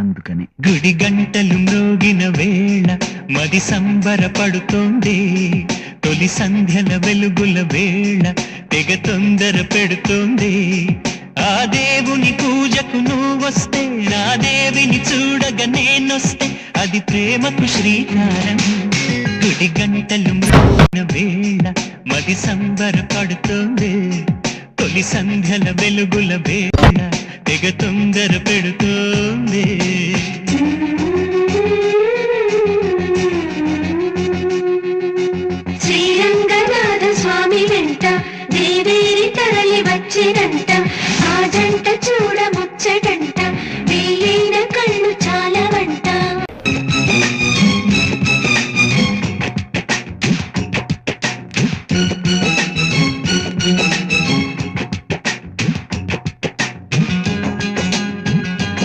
అందుకని గుడి గంటలు మ్రోగిన వేళ మది సంబరపడుతోంది, తొలి సంధ్యల వెలుగుల వేళ తెగ తొందర పెడుతోంది. ఆ దేవుని పూజకు నువ్వొస్తే, నా దేవిని చూడగా నేనొస్తే, అది ప్రేమకు శ్రీకారం. గుడి గంటలు మ్రోగిన వేళ మది సంబరపడుతోంది, తొలి సంధ్యల వెలుగుల వేళ తెగ తొందర పెడుతూ